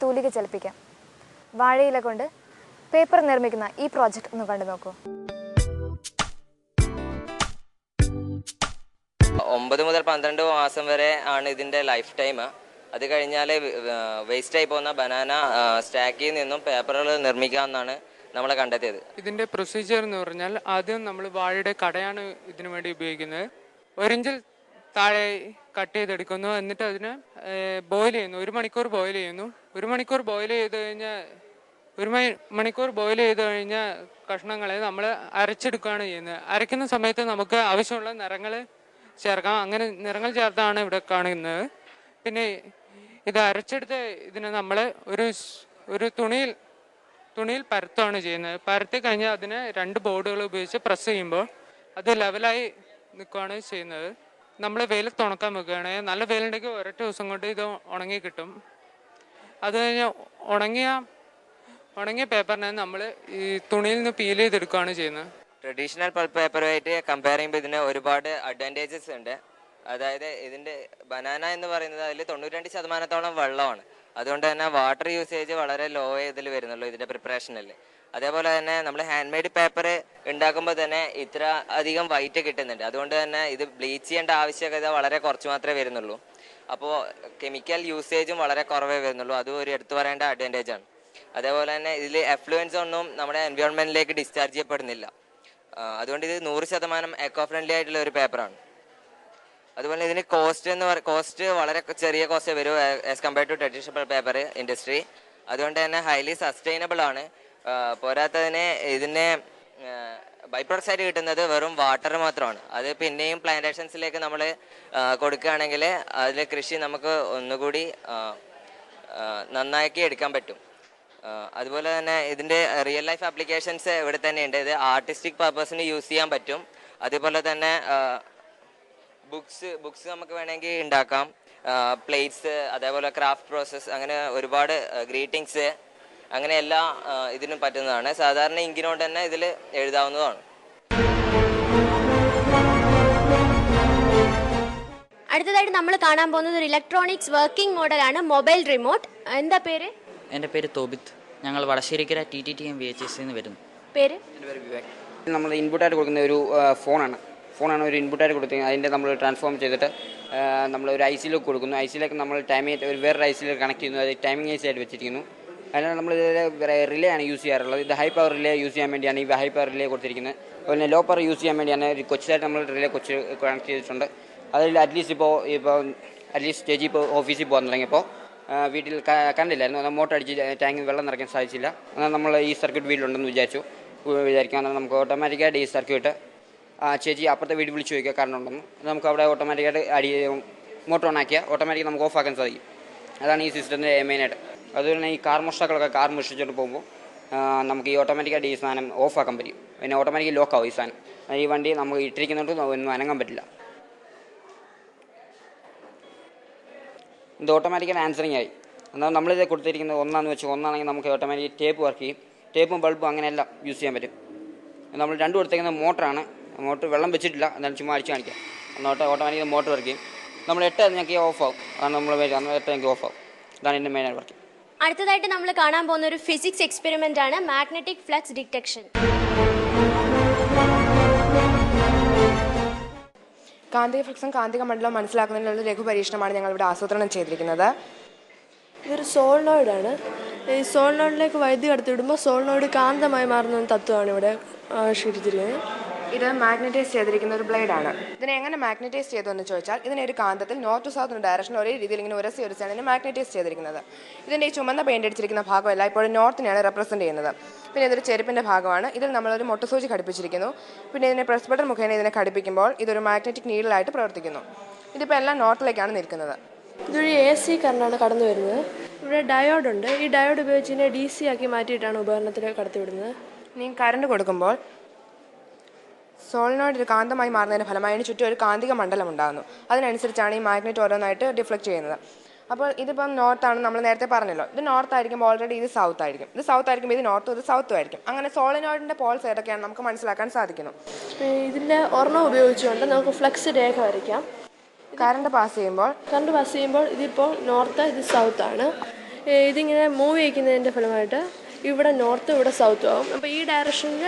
തൂലിക ചലിപ്പിക്കാം. വാഴയില കൊണ്ട് പേപ്പർ നിർമ്മിക്കുന്ന ഈ പ്രോജക്റ്റ് ഒന്ന് കണ്ടു നോക്കൂ. 9 മുതൽ 12 മാസം വരെ ആണ് ഇതിൻ്റെ ലൈഫ് ടൈം. അത് കഴിഞ്ഞാൽ വേസ്റ്റായി പോകുന്ന ബനാന സ്റ്റാക്കിൽ നിന്നും പേപ്പറുകൾ നിർമ്മിക്കാമെന്നാണ് നമ്മൾ കണ്ടെത്തിയത്. ഇതിൻ്റെ പ്രൊസീജിയർ എന്ന് പറഞ്ഞാൽ ആദ്യം നമ്മൾ വാഴയുടെ കടയാണ് ഇതിനു വേണ്ടി ഉപയോഗിക്കുന്നത്. 1 ഇഞ്ചിൽ താഴെ കട്ട് ചെയ്തെടുക്കുന്നു. എന്നിട്ട് അതിനെ ബോയിൽ ചെയ്യുന്നു. 1 മണിക്കൂർ ബോയിൽ ചെയ്യുന്നു. 1 മണിക്കൂർ ബോയിൽ ചെയ്ത് കഴിഞ്ഞാൽ കഷ്ണങ്ങളെ നമ്മൾ അരച്ചെടുക്കുകയാണ് ചെയ്യുന്നത്. അരയ്ക്കുന്ന സമയത്ത് നമുക്ക് ആവശ്യമുള്ള നിറങ്ങൾ ചേർക്കാം. അങ്ങനെ നിറങ്ങൾ ചേർത്താണ് ഇവിടെ കാണുന്നത്. പിന്നെ ഇത് അരച്ചെടുത്ത് ഇതിനെ നമ്മൾ ഒരു തുണിയിൽ പരത്തുകയാണ് ചെയ്യുന്നത്. പരത്തി കഴിഞ്ഞാൽ അതിനെ 2 ബോർഡുകൾ ഉപയോഗിച്ച് പ്രസ് ചെയ്യുമ്പോൾ അത് ലെവലായി നിൽക്കുകയാണ് ചെയ്യുന്നത്. നമ്മൾ വെയിലത്ത് ഉണക്കാൻ വെക്കുകയാണെങ്കിൽ നല്ല വെയിലുണ്ടെങ്കിൽ ഒരൊറ്റ ദിവസം കൊണ്ട് ഇത് ഉണങ്ങി കിട്ടും. അത് കഴിഞ്ഞ് ഉണങ്ങിയ പേപ്പറിനെ നമ്മൾ ഈ തുണിയിൽ നിന്ന് പീൽ ചെയ്തെടുക്കുകയാണ് ചെയ്യുന്നത്. ട്രഡീഷണൽ പൾപ്പ് പേപ്പറുമായിട്ട് കമ്പയർ ചെയ്യുമ്പോൾ ഇതിന് ഒരുപാട് അഡ്വാൻറ്റേജസ് ഉണ്ട്. അതായത് ഇതിൻ്റെ ബനാന എന്ന് പറയുന്നത് അതിൽ 92% വെള്ളമാണ്. അതുകൊണ്ട് തന്നെ വാട്ടർ യൂസേജ് വളരെ ലോ ഇതിൽ വരുന്നുള്ളൂ ഇതിൻ്റെ പ്രിപ്പറേഷനിൽ. അതേപോലെ തന്നെ നമ്മൾ ഹാൻഡ് മെയ്ഡ് പേപ്പർ ഉണ്ടാക്കുമ്പോൾ തന്നെ ഇത്ര അധികം വൈറ്റ് കിട്ടുന്നുണ്ട്. അതുകൊണ്ട് തന്നെ ഇത് ബ്ലീച്ച് ചെയ്യേണ്ട ആവശ്യകത വളരെ കുറച്ച് മാത്രമേ വരുന്നുള്ളൂ. അപ്പോൾ കെമിക്കൽ യൂസേജും വളരെ കുറവേ വരുന്നുള്ളൂ. അതും ഒരു എടുത്തു പറയേണ്ട അഡ്വാൻറ്റേജ് ആണ്. അതേപോലെ തന്നെ ഇതിൽ എഫ്ലുവൻസ് ഒന്നും നമ്മുടെ എൻവയോൺമെൻറ്റിലേക്ക് ഡിസ്ചാർജ് ചെയ്യപ്പെടുന്നില്ല. അതുകൊണ്ട് ഇത് 100% എക്കോ ഫ്രണ്ട്ലി ആയിട്ടുള്ള ഒരു പേപ്പറാണ്. അതുപോലെ ഇതിന് കോസ്റ്റ് വളരെ ചെറിയ കോസ്റ്റ് വരും as compare to traditional paper industry. അതുകൊണ്ട് തന്നെ ഹൈലി സസ്റ്റൈനബിൾ ആണ്. പോരാത്തതിന് ഇതിന് ബൈ പ്രൊഡക്ട്സ് ആയിട്ട് കിട്ടുന്നത് വെറും വാട്ടർ മാത്രമാണ്. അത് പിന്നെയും പ്ലാന്റേഷൻസിലേക്ക് നമ്മൾ കൊടുക്കുകയാണെങ്കിൽ അതിൽ കൃഷി നമുക്ക് ഒന്നുകൂടി നന്നാക്കി എടുക്കാൻ പറ്റും. അതുപോലെ തന്നെ ഇതിൻ്റെ റിയൽ ലൈഫ് ആപ്ലിക്കേഷൻസ് ഇവിടെ തന്നെയുണ്ട്. ഇത് ആർട്ടിസ്റ്റിക് പർപ്പസിന് യൂസ് ചെയ്യാൻ പറ്റും. അതുപോലെ തന്നെ ബുക്സ് നമുക്ക് വേണമെങ്കിൽ ഉണ്ടാക്കാം. പ്ലേറ്റ്സ്, അതേപോലെ ക്രാഫ്റ്റ് പ്രോസസ്സ്, അങ്ങനെ ഒരുപാട് ഗ്രീറ്റിങ്സ്, അങ്ങനെ എല്ലാ ഇതിനും പറ്റുന്നതാണ്. സാധാരണ ഇങ്കിനോട് തന്നെ ഇതിൽ എഴുതാവുന്നതാണ്. അടുത്തതായിട്ട് നമ്മൾ കാണാൻ പോകുന്നത് ഒരു ഇലക്ട്രോണിക്സ് വർക്കിംഗ് മോഡലാണ്, മൊബൈൽ റിമോട്ട്. എന്താ പേര്? എൻ്റെ പേര് തോബിത്ത്. ഞങ്ങൾ വടശ്ശേരിക്കര TTTM VHS നിന്ന് വരുന്നു. പേര്? എൻ്റെ പേര് വിവേക്. നമ്മൾ ഇൻപുട്ടായിട്ട് കൊടുക്കുന്ന ഒരു ഫോണാണ് ഒരു ഇൻപുട്ടായിട്ട് കൊടുക്കുന്നത്. അതിൻ്റെ നമ്മൾ ട്രാൻസ്ഫോം ചെയ്തിട്ട് നമ്മൾ ഒരു IC-ലേക്ക് കൊടുക്കുന്നു. IC-ലേക്ക് നമ്മൾ വേറൊരു IC-ലേക്ക് കണക്ട് ചെയ്യുന്നു. അത് ടൈമിംഗ് IC ആയിട്ട് വെച്ചിരിക്കുന്നു. അതിനാണ് നമ്മൾ റിലേ ആണ് യൂസ് ചെയ്യാറുള്ളത്. ഇത് ഹൈ പവർ റിലേ യൂസ് ചെയ്യാൻ വേണ്ടിയാണ് ഈ ഹൈ പവർ റിലേ കൊടുത്തിരിക്കുന്നത്. അതുപോലെ ലോ പവർ യൂസ് ചെയ്യാൻ വേണ്ടിയാണ് ഒരു കൊച്ചായിട്ട് നമ്മൾ റിലേ കണക്ട് ചെയ്തിട്ടുണ്ട്. അതിൽ അറ്റ്ലീസ്റ്റ് സ്റ്റേജിൽ ഇപ്പോൾ ഓഫീസിൽ പോകാൻ തുടങ്ങിയപ്പോൾ വീട്ടിൽ കണ്ടില്ലായിരുന്നു. എന്നാൽ മോട്ടർ അടിച്ച് ടാങ്കിൽ വെള്ളം നിറയ്ക്കാൻ സാധിച്ചില്ല. എന്നാൽ നമ്മൾ ഈ സർക്യൂട്ട് വീട്ടിലുണ്ടെന്ന് വിചാരിക്കാം. എന്നാൽ നമുക്ക് ഓട്ടോമാറ്റിക്കായിട്ട് ഈ സർക്യൂട്ട് ചേച്ചി അപ്പുറത്തെ വീട്ടിൽ വിളിച്ച് ചോദിക്കുക കാരണം ഉണ്ടെന്ന്. നമുക്ക് അവിടെ ഓട്ടോമാറ്റിക്കായിട്ട് മോട്ടർ ഓൺ ആക്കിയാൽ ഓട്ടോമാറ്റിക് നമുക്ക് ഓഫ് ആക്കാൻ സാധിക്കും. അതാണ് ഈ സിസ്റ്റത്തിൻ്റെ മെയിനായിട്ട്. അതുപോലെ തന്നെ ഈ കാർ മോഷ്ടിച്ചുകൊണ്ട് പോകുമ്പോൾ നമുക്ക് ഈ ഓട്ടോമാറ്റിക്കായിട്ട് ഈ സാധനം ഓഫ് ആക്കാൻ പറ്റും. പിന്നെ ഓട്ടോമാറ്റിക് ലോക്ക് ആവും ഈ സാധനം. ഈ വണ്ടി നമുക്ക് ഇട്ടിരിക്കുന്നതുകൊണ്ട് ഒന്നും അനങ്ങാൻ പറ്റില്ല. ഇത് ഓട്ടോമാറ്റിക്കായിട്ട് ആൻസറിങ് ആയി. എന്നാൽ നമ്മളിത് കൊടുത്തിരിക്കുന്നത് ഒന്നാണെങ്കിൽ നമുക്ക് ഓട്ടോമാറ്റിക് ടേപ്പ് വർക്ക് ചെയ്യും. ടേപ്പും ബൾബും അങ്ങനെയെല്ലാം യൂസ് ചെയ്യാൻ പറ്റും. നമ്മൾ 2 കൊടുത്തിരിക്കുന്നത് മോട്ടറാണ്. മോട്ടർ വെള്ളം വെച്ചിട്ടില്ല, എന്നാലും ചുമ്മാ അടിച്ച് കാണിക്കാം. എന്നാൽ ഓട്ടോമാറ്റിക് മോട്ടർ വർക്ക് ചെയ്യും. നമ്മൾ 8 ഞങ്ങൾക്ക് ഓഫ് ആവും. അതാണ് നമ്മൾ 8 ഞങ്ങൾക്ക് ഓഫ് ആവും. ഇതാണ് എൻ്റെ മെയിനായിട്ട് വർക്ക്. അടുത്തതായിട്ട് നമ്മൾ കാണാൻ പോകുന്ന ഒരു ഫിസിക്സ് എക്സ്പെരിമെൻ്റ് ആണ്, മാഗ്നറ്റിക് ഫ്ലക്സ് ഡിറ്റക്ഷൻ. കാന്തിക ഫ്ലക്സും കാന്തിക മണ്ഡലവും മനസ്സിലാക്കുന്നതിനുള്ള ലഘു പരീക്ഷണമാണ് ഞങ്ങളിവിടെ ആസൂത്രണം ചെയ്തിരിക്കുന്നത്. ഇതൊരു സോളിനോയിഡാണ്. ഈ സോളിനോയിഡിലേക്ക് വൈദ്യുതി കടത്തിവിടുമ്പോൾ സോളിനോയിഡ് കാന്തമായി മാറുന്ന തത്വമാണ് ഇവിടെ ആവിഷ്കരിച്ചിരിക്കുന്നത്. ഇത് മാഗ്നറ്റൈസ് ചെയ്തിരിക്കുന്ന ഒരു ബ്ലേഡാണ്. ഇതിനെ എങ്ങനെ മാഗ്നറ്റൈസ് ചെയ്തു എന്ന് ചോദിച്ചാൽ ഇതിനെ ഒരു കാന്തത്തിൽ നോർത്ത് ടു സൗത്ത് ഡയറക്ഷൻ ഒരേ രീതിയിൽ ഇങ്ങനെ ഉരച്ചാണ് ഇതിനെ മാഗ്നറ്റൈസ് ചെയ്തിരിക്കുന്നത്. ഇതിൻ്റെ ഈ ചുമന്ന പെയിൻ്റ് അടിച്ചിരിക്കുന്ന ഭാഗം എല്ലായ്പ്പോഴും നോർത്തിനെയാണ് റെപ്രസെൻറ്റ് ചെയ്യുന്നത്. പിന്നെ ഇതൊരു ചെരുപ്പിൻ്റെ ഭാഗമാണ്. ഇതിൽ നമ്മളൊരു മൊട്ടുസൂചി ഘടിപ്പിച്ചിരിക്കുന്നു. പിന്നെ ഇതിനെ പ്രസ് ബട്ടൺ മുഖേന ഇതിനെ ഘടിപ്പിക്കുമ്പോൾ ഇതൊരു മാഗ്നറ്റിക് നീഡിലായിട്ട് പ്രവർത്തിക്കുന്നു. ഇതിപ്പോൾ എല്ലാം നോർത്തിലേക്കാണ് നിൽക്കുന്നത്. ഇതൊരു AC കറണ്ടാണ് കടന്നു വരുന്നത്. ഇവിടെ ഡയോഡുണ്ട്. ഈ ഡയോഡ് ഉപയോഗിച്ച് ഇതിനെ DC ആക്കി മാറ്റിയിട്ടാണ് ഉപകരണത്തിൽ കടത്തിവിടുന്നത്. നീ കറണ്ട് കൊടുക്കുമ്പോൾ സോളിനോയിഡ് ഒരു കാന്തമായി മാറുന്നതിന് ഫലമായി അതിന് ചുറ്റും ഒരു കാന്തിക മണ്ഡലം ഉണ്ടാകുന്നു. അതിനനുസരിച്ചാണ് ഈ മാഗ്നറ്റ് ഓരോന്നായിട്ട് ഡിഫ്ലക്റ്റ് ചെയ്യുന്നത്. അപ്പോൾ ഇതിപ്പം നോർത്താണ്, നമ്മൾ നേരത്തെ പറഞ്ഞല്ലോ. ഇത് നോർത്ത് ആയിരിക്കുമ്പോൾ ഓൾറെഡി ഇത് സൗത്ത് ആയിരിക്കും. ഇത് സൗത്ത് ആയിരിക്കുമ്പോൾ ഇത് നോർത്തും ഇത് സൗത്തും ആയിരിക്കും. അങ്ങനെ സോളിനോയിഡിൻ്റെ പോൾസ് ഏതൊക്കെയാണ് നമുക്ക് മനസ്സിലാക്കാൻ സാധിക്കുന്നു. ഇതിൻ്റെ ഒരെണ്ണം ഉപയോഗിച്ചുകൊണ്ട് നമുക്ക് ഫ്ലക്സ് രേഖ വരയ്ക്കാം. കറണ്ട് പാസ് ചെയ്യുമ്പോൾ ഇതിപ്പോൾ നോർത്ത്, ഇത് സൗത്താണ്. ഇതിങ്ങനെ മൂവ് ചെയ്യിക്കുന്നതിൻ്റെ ഫലമായിട്ട് ഇവിടെ നോർത്തും ഇവിടെ സൗത്തും ആവും. അപ്പോൾ ഈ ഡയറക്ഷനിൽ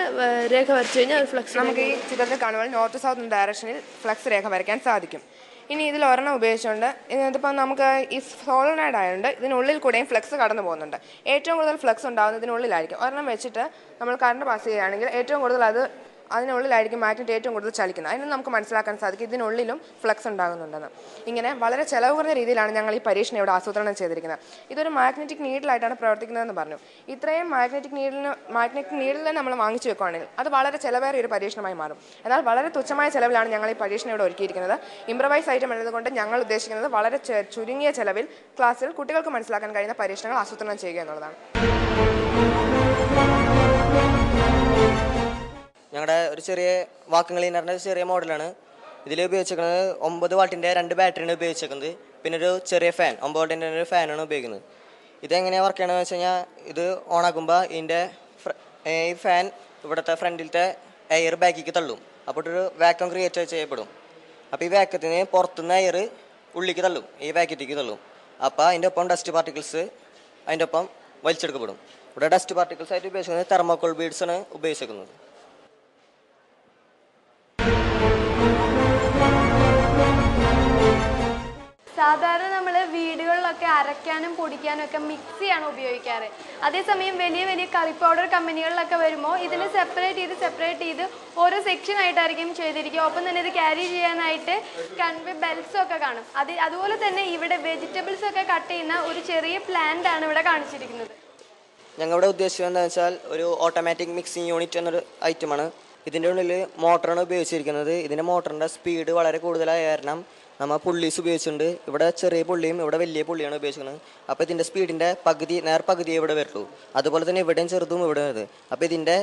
രേഖ വരച്ചു കഴിഞ്ഞാൽ അത് ഫ്ലക്സ് നമുക്ക് ഈ ചിത്രത്തിൽ കാണുമ്പോൾ നോർത്ത് സൗത്ത് ഡയറക്ഷനിൽ ഫ്ലക്സ് രേഖ വരയ്ക്കാൻ സാധിക്കും. ഇനി ഇതിൽ ഒരെണ്ണം ഉപയോഗിച്ചുകൊണ്ട് ഇതിപ്പോൾ നമുക്ക് ഈ സോളിനോയിഡ് ആയതുകൊണ്ട് ഇതിനുള്ളിൽ കൂടെയും ഫ്ലക്സ് കടന്നു പോകുന്നുണ്ട്. ഏറ്റവും കൂടുതൽ ഫ്ലക്സ് ഉണ്ടാകുന്നതിനുള്ളിലായിരിക്കും. ഒരെണ്ണം വെച്ചിട്ട് നമ്മൾ കറണ്ട് പാസ് ചെയ്യുകയാണെങ്കിൽ ഏറ്റവും കൂടുതൽ അതിനുള്ളിലായിരിക്കും മാഗ്നറ്റ് ഏറ്റവും കൂടുതൽ ചലിക്കുന്നത്. അതിന് നമുക്ക് മനസ്സിലാക്കാൻ സാധിക്കും ഇതിനുള്ളിലും ഫ്ലക്സ് ഉണ്ടാകുന്നുണ്ടെന്ന്. ഇങ്ങനെ വളരെ ചിലവ് കുറഞ്ഞ രീതിയിലാണ് ഞങ്ങൾ ഈ പരീക്ഷണം ഇവിടെ ആസൂത്രണം ചെയ്തിരിക്കുന്നത്. ഇതൊരു മാഗ്നറ്റിക് നീഡിലായിട്ടാണ് പ്രവർത്തിക്കുന്നതെന്ന് പറഞ്ഞു. ഇത്രയും മാഗ്നറ്റിക് നീഡിൽ നമ്മൾ വാങ്ങിച്ചു വെക്കുകയാണെങ്കിൽ അത് വളരെ ചിലവേറിയ ഒരു പരീക്ഷണമായി മാറും. എന്നാൽ വളരെ തുച്ഛമായ ചിലവിലാണ് ഞങ്ങൾ ഈ പരീക്ഷണം ഇവിടെ ഒരുക്കിയിരിക്കുന്നത്. ഇംപ്രവൈസ് ഐറ്റം എന്നതുകൊണ്ട് ഞങ്ങൾ ഉദ്ദേശിക്കുന്നത് വളരെ ചുരുങ്ങിയ ചിലവിൽ ക്ലാസ്സിൽ കുട്ടികൾക്ക് മനസ്സിലാക്കാൻ കഴിയുന്ന പരീക്ഷണങ്ങൾ ആസൂത്രണം ചെയ്യുക എന്നുള്ളതാണ്. ഞങ്ങളുടെ ഒരു ചെറിയ വാക്വം ക്ലീനറിൻ്റെ ചെറിയ മോഡലാണ്. ഇതിൽ ഉപയോഗിച്ചിരിക്കുന്നത് 9 വാട്ടിൻ്റെ 2 ബാറ്ററിയാണ് ഉപയോഗിച്ചിരിക്കുന്നത്. പിന്നെ ഒരു ചെറിയ ഫാൻ 9 വാട്ടിൻ്റെ ഒരു ഫാനാണ് ഉപയോഗിക്കുന്നത്. ഇതെങ്ങനെയാണ് വർക്ക് ചെയ്യണമെന്ന് വെച്ച് കഴിഞ്ഞാൽ ഇത് ഓണാക്കുമ്പോൾ ഇതിൻ്റെ ഈ ഫാൻ ഇവിടുത്തെ ഫ്രണ്ടിലത്തെ എയർ ബാക്കിലേക്ക് തള്ളും. അപ്പോൾ ഒരു വാക്വം ക്രിയേറ്റ് ചെയ്യപ്പെടും. അപ്പോൾ ഈ വാക്വത്തിന് പുറത്തുനിന്ന് എയർ ഉള്ളിലേക്ക് തള്ളും, ഈ വാക്വത്തേക്ക് തള്ളും. അപ്പോൾ അതിൻ്റെ ഒപ്പം ഡസ്റ്റ് പാർട്ടിക്കിൾസ് അതിൻ്റെ ഒപ്പം വലിച്ചെടുക്കപ്പെടും. ഇവിടെ ഡസ്റ്റ് പാർട്ടിക്കിൾസ് ആയിട്ട് ഉപയോഗിക്കുന്നത് തെർമോക്കോൾ ബീഡ്സാണ് ഉപയോഗിച്ചിരിക്കുന്നത്. സാധാരണ നമ്മൾ വീടുകളിലൊക്കെ അരയ്ക്കാനും പൊടിക്കാനും ഒക്കെ മിക്സിയാണ് ഉപയോഗിക്കാറ്. അതേസമയം വലിയ വലിയ കറി പൗഡർ കമ്പനികളിലൊക്കെ വരുമ്പോൾ ഇതിന് സെപ്പറേറ്റ് ചെയ്ത് ഓരോ സെക്ഷനായിട്ടായിരിക്കും ചെയ്തിരിക്കുക. ഒപ്പം തന്നെ ഇത് ക്യാരി ചെയ്യാനായിട്ട് കൺവേ ബെൽറ്റ്സും ഒക്കെ കാണും. അതുപോലെ തന്നെ ഇവിടെ വെജിറ്റബിൾസ് ഒക്കെ കട്ട് ചെയ്യുന്ന ഒരു ചെറിയ പ്ലാന്റ് ആണ് ഇവിടെ കാണിച്ചിരിക്കുന്നത്. ഞങ്ങളുടെ ഉദ്ദേശം എന്താണെന്ന് വെച്ചാൽ ഒരു ഓട്ടോമാറ്റിക് മിക്സിംഗ് യൂണിറ്റ് എന്നൊരു ഐറ്റമാണ്. ഇതിൻ്റെ ഉള്ളിൽ മോട്ടറാണ് ഉപയോഗിച്ചിരിക്കുന്നത്. ഇതിൻ്റെ മോട്ടറിൻ്റെ സ്പീഡ് വളരെ കൂടുതലായ കാരണം നമ്മൾ പുള്ളീസ് ഉപയോഗിച്ചിട്ടുണ്ട്. ഇവിടെ ചെറിയ പുള്ളിയും ഇവിടെ വലിയ പുള്ളിയാണ് ഉപയോഗിക്കുന്നത്. അപ്പോൾ ഇതിൻ്റെ സ്പീഡിൻ്റെ പകുതിയെ ഇവിടെ വരുള്ളൂ. അതുപോലെ തന്നെ ഇവിടെയും ചെറുതും ഇവിടെ വരുന്നത്. അപ്പോൾ ഇതിൻ്റെ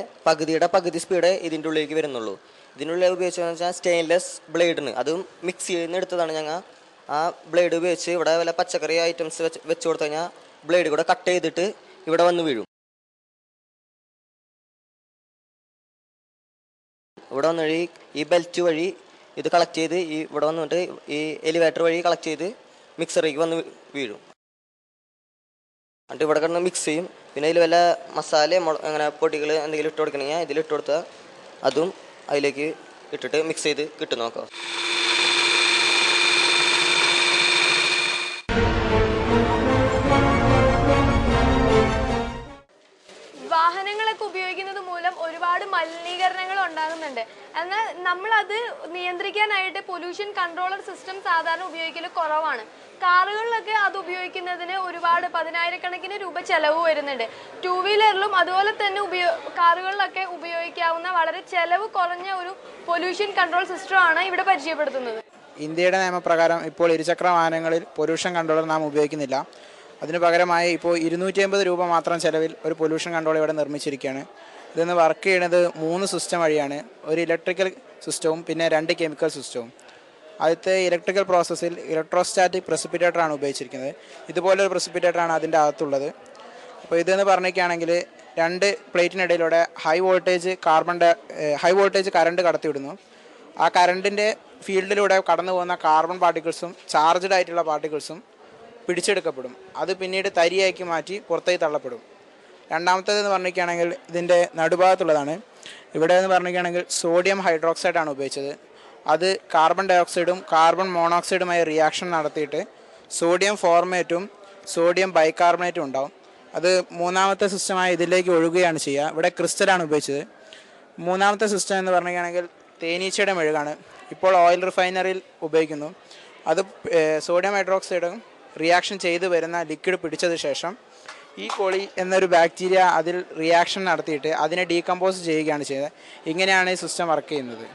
പകുതി സ്പീഡ് ഇതിൻ്റെ ഉള്ളിലേക്ക് വരുന്നുള്ളൂ. ഇതിനുള്ളിൽ ഉപയോഗിച്ചതെന്ന് വെച്ചാൽ സ്റ്റെയിൻലെസ് ബ്ലേഡാണ്. അതും മിക്സ് ചെയ്ത് എടുത്തതാണ്. ഞങ്ങൾ ആ ബ്ലേഡ് ഉപയോഗിച്ച് ഇവിടെ വല്ല പച്ചക്കറി ഐറ്റംസ് വെച്ച് കൊടുത്തു കഴിഞ്ഞാൽ ബ്ലേഡ് കൂടെ കട്ട് ചെയ്തിട്ട് ഇവിടെ വന്ന് വീഴും. ഇവിടെ വന്നു വഴി ഈ ബെൽറ്റ് വഴി ഇത് കളക്ട് ചെയ്ത് ഇവിടെ വന്നിട്ട് ഈ എലിവേറ്റർ വഴി കളക്ട് ചെയ്ത് മിക്സറിലേക്ക് വന്ന് വീഴും. എന്നിട്ട് ഇവിടെ കിടന്ന് മിക്സ് ചെയ്യും. പിന്നെ അതിൽ വല്ല മസാല അങ്ങനെ പൊടികൾ എന്തെങ്കിലും ഇട്ട് കൊടുക്കണമെങ്കിൽ ഇതിലിട്ട് കൊടുത്താൽ അതും അതിലേക്ക് ഇട്ടിട്ട് മിക്സ് ചെയ്ത് കിട്ടും. നോക്കാം. വാഹനങ്ങളൊക്കെ ഉപയോഗിക്കുന്നത് മൂലം ഒരുപാട് മലിനീകരണങ്ങൾ ഉണ്ടാകുന്നുണ്ട്. എന്നാൽ നമ്മളത് നിയന്ത്രിക്കാനായിട്ട് പൊല്യൂഷൻ കൺട്രോളർ സിസ്റ്റം സാധാരണ ഉപയോഗിക്കൽ കുറവാണ്. കാറുകളിലൊക്കെ അത് ഉപയോഗിക്കുന്നതിന് ഒരുപാട് 10,000-കണക്കിന് രൂപ ചെലവ് വരുന്നുണ്ട്. 2 വീലറിലും അതുപോലെ തന്നെ കാറുകളിലൊക്കെ ഉപയോഗിക്കാവുന്ന വളരെ ചെലവ് കുറഞ്ഞ ഒരു പൊല്യൂഷൻ കൺട്രോൾ സിസ്റ്റമാണ് ഇവിടെ പരിചയപ്പെടുത്തുന്നത്. ഇന്ത്യയുടെ നിയമപ്രകാരം ഇപ്പോൾ ഇരുചക്ര വാഹനങ്ങളിൽ പൊല്യൂഷൻ കൺട്രോളർ നാം ഉപയോഗിക്കുന്നില്ല. അതിന് പകരമായി ഇപ്പോൾ 250 രൂപ മാത്രം ചിലവിൽ ഒരു പൊല്യൂഷൻ കൺട്രോൾ ഇവിടെ നിർമ്മിച്ചിരിക്കുകയാണ്. ഇതൊന്ന് വർക്ക് ചെയ്യുന്നത് 3 സിസ്റ്റം വഴിയാണ്. ഒരു ഇലക്ട്രിക്കൽ സിസ്റ്റവും പിന്നെ 2 കെമിക്കൽ സിസ്റ്റവും. ആദ്യത്തെ ഇലക്ട്രിക്കൽ പ്രോസസ്സിൽ ഇലക്ട്രോസ്റ്റാറ്റിക് പ്രസിപ്പിറ്റേറ്ററാണ് ഉപയോഗിച്ചിരിക്കുന്നത്. ഇതുപോലൊരു പ്രസിപ്പിറ്റേറ്ററാണ് അതിൻ്റെ അകത്തുള്ളത്. അപ്പോൾ ഇതെന്ന് പറഞ്ഞിരിക്കുകയാണെങ്കിൽ 2 പ്ലേറ്റിനിടയിലൂടെ ഹൈ വോൾട്ടേജ് കറണ്ട് കടത്തിവിടുന്നു. ആ കറണ്ടിൻ്റെ ഫീൽഡിലൂടെ കടന്നു പോകുന്ന കാർബൺ പാർട്ടിക്കിൾസും ചാർജ്ഡ് ആയിട്ടുള്ള പാർട്ടിക്കിൾസും പിടിച്ചെടുക്കപ്പെടും. അത് പിന്നീട് തരിയാക്കി മാറ്റി പുറത്തേക്ക് തള്ളപ്പെടും. രണ്ടാമത്തേതെന്ന് പറഞ്ഞിരിക്കുകയാണെങ്കിൽ ഇതിൻ്റെ നടുഭാഗത്തുള്ളതാണ്. ഇവിടെ എന്ന് പറഞ്ഞിരിക്കുകയാണെങ്കിൽ സോഡിയം ഹൈഡ്രോക്സൈഡാണ് ഉപയോഗിച്ചത്. അത് കാർബൺ ഡയോക്സൈഡും കാർബൺ മോണോക്സൈഡുമായി റിയാക്ഷൻ നടത്തിയിട്ട് സോഡിയം ഫോർമേറ്റും സോഡിയം ബൈകാർബണേറ്റും ഉണ്ടാവും. അത് മൂന്നാമത്തെ സിസ്റ്റമായി ഇതിലേക്ക് ഒഴുകുകയാണ് ചെയ്യുക. ഇവിടെ ക്രിസ്റ്റലാണ് ഉപയോഗിച്ചത്. മൂന്നാമത്തെ സിസ്റ്റം എന്ന് പറഞ്ഞിരിക്കുകയാണെങ്കിൽ തേനീച്ചയുടെ മെഴുകാണ്. ഇപ്പോൾ ഓയിൽ റിഫൈനറിയിൽ ഉപയോഗിക്കുന്നു. അത് സോഡിയം ഹൈഡ്രോക്സൈഡും റിയാക്ഷൻ ചെയ്ത് വരുന്ന ലിക്വിഡ് പിടിച്ചത് ശേഷം ഈ കോളി എന്നൊരു ബാക്ടീരിയ അതിൽ റിയാക്ഷൻ നടത്തിയിട്ട് അതിനെ ഡീകമ്പോസ് ചെയ്യുകയാണ് ചെയ്യുന്നത്. ഇങ്ങനെയാണ് ഈ സിസ്റ്റം വർക്ക് ചെയ്യുന്നത്.